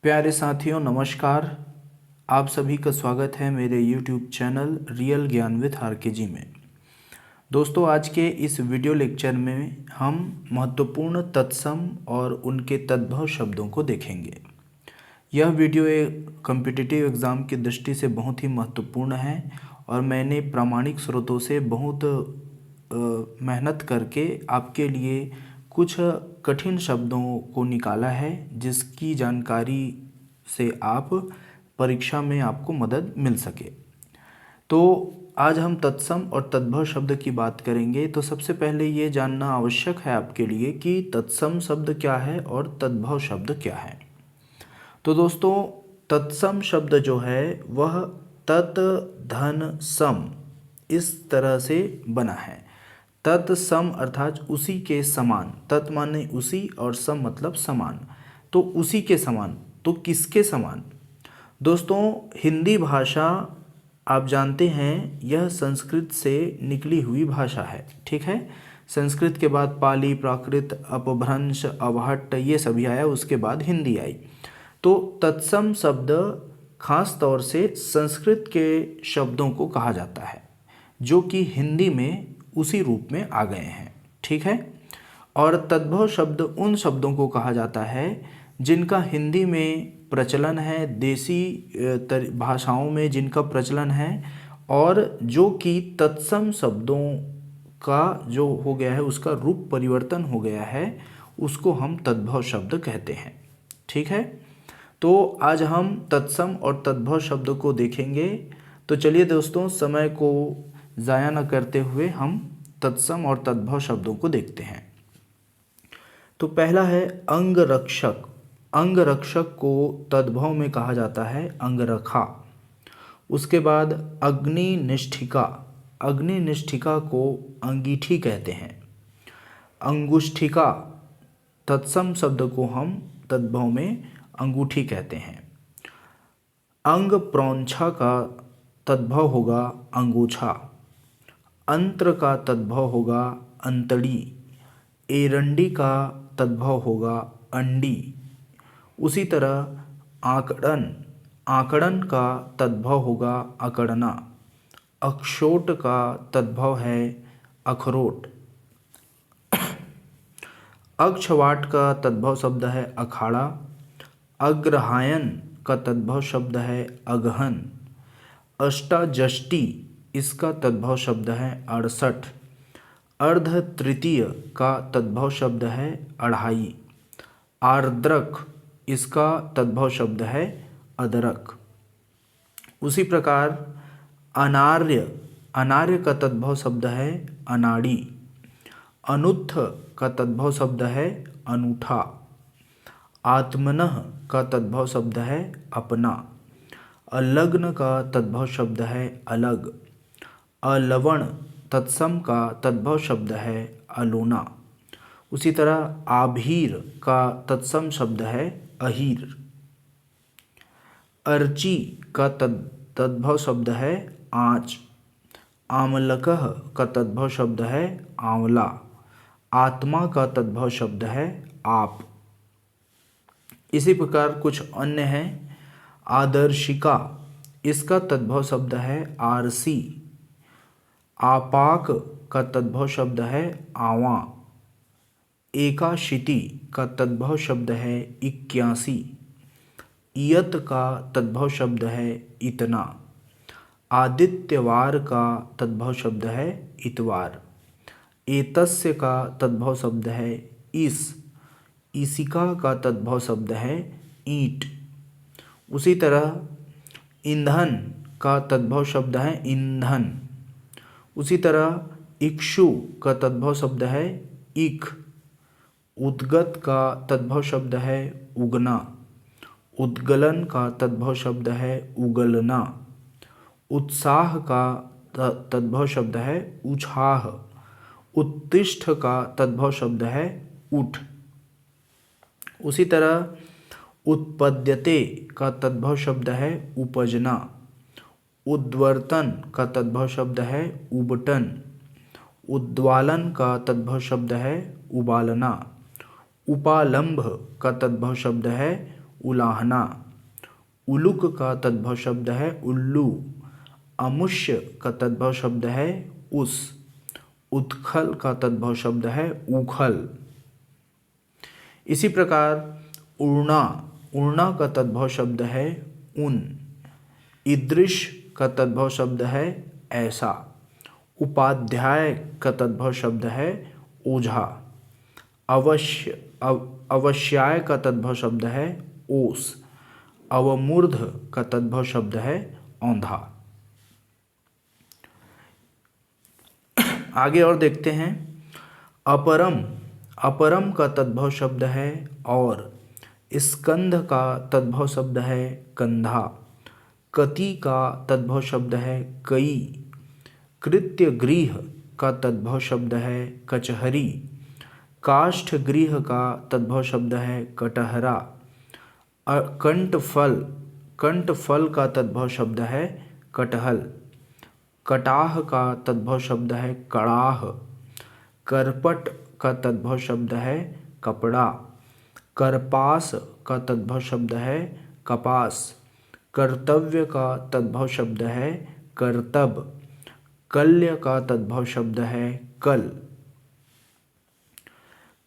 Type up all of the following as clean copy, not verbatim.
प्यारे साथियों नमस्कार। आप सभी का स्वागत है मेरे YouTube चैनल रियल ज्ञान विद आर.के. जी में। दोस्तों, आज के इस वीडियो लेक्चर में हम महत्वपूर्ण तत्सम और उनके तद्भव शब्दों को देखेंगे। यह वीडियो एक कॉम्पिटिटिव एग्ज़ाम की दृष्टि से बहुत ही महत्वपूर्ण है और मैंने प्रामाणिक स्रोतों से बहुत मेहनत करके आपके लिए कुछ कठिन शब्दों को निकाला है, जिसकी जानकारी से आप परीक्षा में आपको मदद मिल सके। तो आज हम तत्सम और तद्भव शब्द की बात करेंगे। तो सबसे पहले ये जानना आवश्यक है आपके लिए कि तत्सम शब्द क्या है और तद्भव शब्द क्या है। तो दोस्तों, तत्सम शब्द जो है वह तत् धन सम इस तरह से बना है। तत्सम अर्थात उसी के समान। तत् माने उसी और सम मतलब समान। तो उसी के समान, तो किसके समान? दोस्तों, हिंदी भाषा आप जानते हैं यह संस्कृत से निकली हुई भाषा है, ठीक है। संस्कृत के बाद पाली, प्राकृत, अपभ्रंश, अवहट्ट ये सभी आया, उसके बाद हिंदी आई। तो तत्सम शब्द खास तौर से संस्कृत के शब्दों को कहा जाता है जो कि हिंदी में उसी रूप में आ गए हैं, ठीक है। और तद्भव शब्द उन शब्दों को कहा जाता है जिनका हिंदी में प्रचलन है, देसी भाषाओं में जिनका प्रचलन है, और जो कि तत्सम शब्दों का जो हो गया है उसका रूप परिवर्तन हो गया है, उसको हम तद्भव शब्द कहते हैं, ठीक है। तो आज हम तत्सम और तद्भव शब्द को देखेंगे। तो चलिए दोस्तों, समय को ज़ाया न करते हुए हम तत्सम और तद्भव शब्दों को देखते हैं। तो पहला है अंगरक्षक। अंगरक्षक को तद्भव में कहा जाता है अंगरखा। उसके बाद अग्निनिष्ठिका। अग्निनिष्ठिका को अंगीठी कहते हैं। अंगुष्ठिका, तत्सम शब्द को हम तद्भव में अंगूठी कहते हैं। अंग प्रौंछा का तद्भव होगा अंगोछा। अंत्र का तद्भव होगा अंतड़ी। एरंडी का तद्भव होगा अंडी। उसी तरह आकड़न, आकड़न का तद्भव होगा अकड़ना। अक्षोट का तद्भव है अखरोट। अक्षवाट का तद्भव शब्द है अखाड़ा। अग्रहायन का तद्भव शब्द है अगहन। अष्टाजष्टी इसका तद्भव शब्द है 68। अर्ध तृतीय का तद्भव शब्द है अढ़ाई। आर्द्रक इसका तद्भव शब्द है अदरक। उसी प्रकार अनार्य, अनार्य का तद्भव शब्द है अनाड़ी। अनुत्थ का तद्भव शब्द है अनूठा। आत्मनः का तद्भव शब्द है अपना। अलग्न का तद्भव शब्द है अलग। अलवण तत्सम का तद्भव शब्द है अलोना। उसी तरह आभीर का तत्सम शब्द है अहीर। अर्ची का तद्भव शब्द है आँच। आमलकः का तद्भव शब्द है आंवला। आत्मा का तद्भव शब्द है आप। इसी प्रकार कुछ अन्य हैं। आदर्शिका, इसका तद्भव शब्द है आरसी। आपाक का तद्भव शब्द है आवा। एकाशीति का तद्भव शब्द है 81। इयत का तद्भव शब्द है इतना। आदित्यवार का तद्भव शब्द है इतवार। एतस्य का तद्भव शब्द है इस। ईसिका का तद्भव शब्द है ईंट। उसी तरह ईंधन का तद्भव शब्द है ईंधन। उसी तरह इक्षु का तद्भव शब्द है इख। उद्गत का तद्भव शब्द है उगना। उद्गलन का तद्भव शब्द है उगलना। उत्साह का तद्भव शब्द है उछाह। उत्तिष्ठ का तद्भव शब्द है उठ। उसी तरह उत्पद्यते का तद्भव शब्द है उपजना। उद्वर्तन का तद्भव शब्द है उबटन। उद्वालन का तद्भव शब्द है उबालना। उपालंभ का तद्भव शब्द है उलाहना। उलुक का तद्भव शब्द है उल्लू। अमुष्य का तद्भव शब्द है उस। उत्खल का तद्भव शब्द है उखल। इसी प्रकार उड़ना, उड़ना का तद्भव शब्द है उन। ईदृश का तद्भव शब्द है ऐसा। उपाध्याय का तद्भव शब्द है ओझा। अवश्याय का तद्भव शब्द है ओस। अवमूर्ध का तद्भव शब्द है औंधा। आगे और देखते हैं। अपरम, अपरम का तद्भव शब्द है और। स्कंध का तद्भव शब्द है कंधा। कति का तद्भव शब्द है कई। कृत्य गृह का तद्भव शब्द है कचहरी। काष्ठ गृह का तद्भव शब्द है कटहरा। कंठफल, कंठफल का तद्भव शब्द है कटहल। कटाह का तद्भव शब्द है कड़ाह। करपट का तद्भव शब्द है कपड़ा। करपास का तद्भव शब्द है कपास। कर्तव्य का तद्भव शब्द है कर्तब। कल्य का तद्भव शब्द है कल।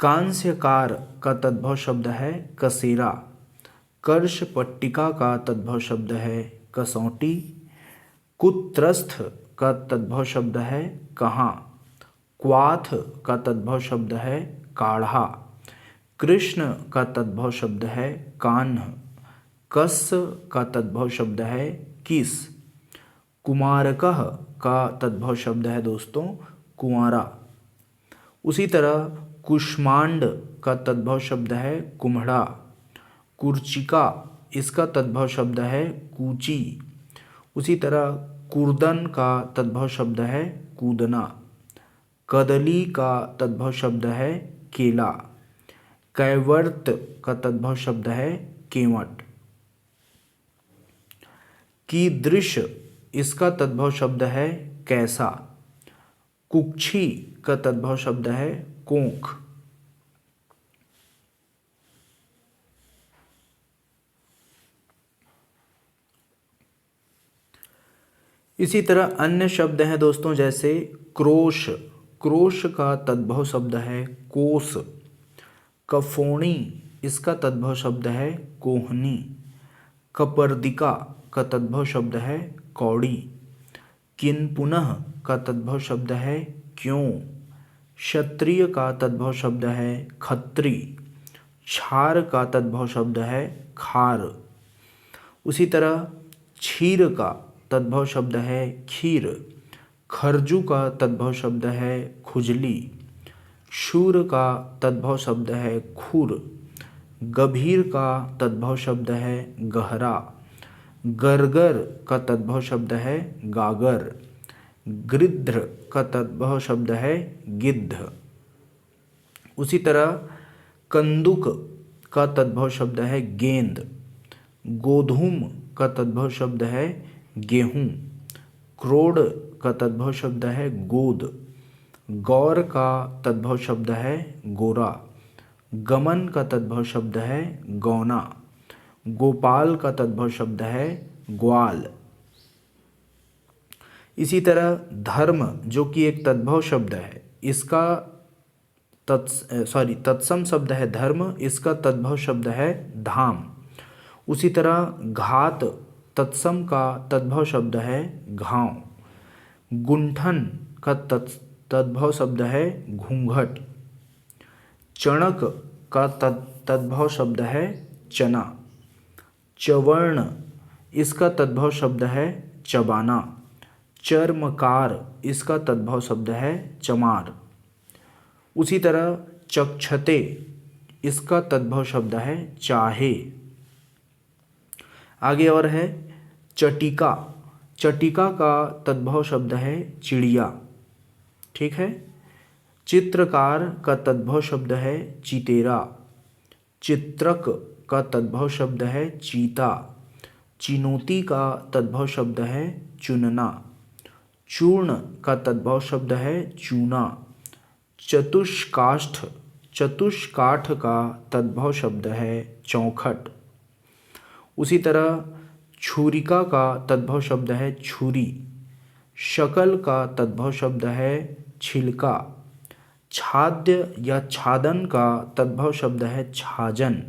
कांस्यकार का तद्भव शब्द है कसेरा। कर्ष पट्टिका का तद्भव शब्द है कसौटी। कुत्रस्थ का तद्भव शब्द है कहाँ। क्वाथ का तद्भव शब्द है काढ़ा। कृष्ण का तद्भव शब्द है कान्ह। कस का तद्भव शब्द है किस। कुमारकः का तद्भव शब्द है दोस्तों कुंवारा। उसी तरह कुष्मांड का तद्भव शब्द है कुम्हड़ा। कुर्चिका, इसका तद्भव शब्द है कूची। उसी तरह कुर्दन का तद्भव शब्द है कूदना। कदली का तद्भव शब्द है केला। कैवर्त का तद्भव शब्द है केवट। कीदृश, इसका तद्भव शब्द है कैसा। कुक्षी का तद्भव शब्द है कोंख। इसी तरह अन्य शब्द हैं दोस्तों जैसे क्रोश, क्रोश का तद्भव शब्द है कोस। कफोणी, इसका तद्भव शब्द है कोहनी। कपर्दिका का तद्भव शब्द है कौड़ी। किन्पुनः का तद्भव शब्द है क्यों। क्षत्रिय का तद्भव शब्द है खत्री। क्षार का तद्भव शब्द है खार। उसी तरह क्षीर का तद्भव शब्द है खीर। खरजू का तद्भव शब्द है खुजली। शूर का तद्भव शब्द है खुर। गभीर का तद्भव शब्द है गहरा। गरगर का तद्भव शब्द है गागर। गृध्र का तद्भव शब्द है गिद्ध। उसी तरह कंदुक का तद्भव शब्द है गेंद। गोधूम का तद्भव शब्द है गेहूँ। क्रोड़ का तद्भव शब्द है गोद। गौर का तद्भव शब्द है गोरा। गमन का तद्भव शब्द है गौना। गोपाल का तद्भव शब्द है ग्वाल। इसी तरह धर्म जो कि एक तद्भव शब्द है, इसका तत्सम शब्द है धर्म, इसका तद्भव शब्द है धाम। उसी तरह घात तत्सम का तद्भव शब्द है घाव। गुंठन का तद्भव शब्द है घूंघट। चणक का तद्भव शब्द है चना। चवर्ण, इसका तद्भव शब्द है चबाना। चर्मकार, इसका तद्भव शब्द है चमार। उसी तरह चक्षते, इसका तद्भव शब्द है चाहे। आगे और है चटिका। चटिका का तद्भव शब्द है चिड़िया। ठीक है। चित्रकार का तद्भव शब्द है चितेरा। चित्रक का तद्भव शब्द है चीता। चिनोती का तद्भव शब्द है चुनना। चूर्ण का तद्भव शब्द है चूना। चतुष्काष्ठ, चतुष्काठ का तद्भव शब्द है चौखट। उसी तरह छुरिका का तद्भव शब्द है छुरी, शकल का तद्भव शब्द है छिलका, छाद्य या छादन का तद्भव शब्द है छाजन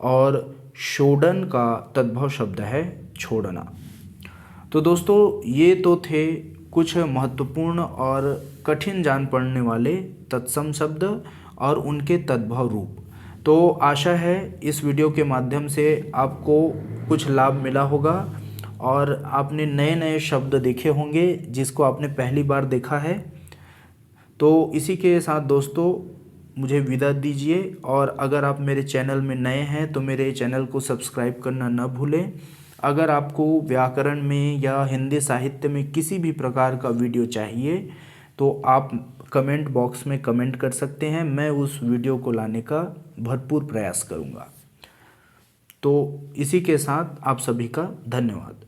और शोडन का तद्भव शब्द है छोड़ना। तो दोस्तों ये तो थे कुछ महत्वपूर्ण और कठिन जान पड़ने वाले तत्सम शब्द और उनके तद्भव रूप। तो आशा है इस वीडियो के माध्यम से आपको कुछ लाभ मिला होगा और आपने नए नए शब्द देखे होंगे जिसको आपने पहली बार देखा है। तो इसी के साथ दोस्तों मुझे विदा दीजिए और अगर आप मेरे चैनल में नए हैं तो मेरे चैनल को सब्सक्राइब करना न भूलें। अगर आपको व्याकरण में या हिंदी साहित्य में किसी भी प्रकार का वीडियो चाहिए तो आप कमेंट बॉक्स में कमेंट कर सकते हैं, मैं उस वीडियो को लाने का भरपूर प्रयास करूंगा। तो इसी के साथ आप सभी का धन्यवाद।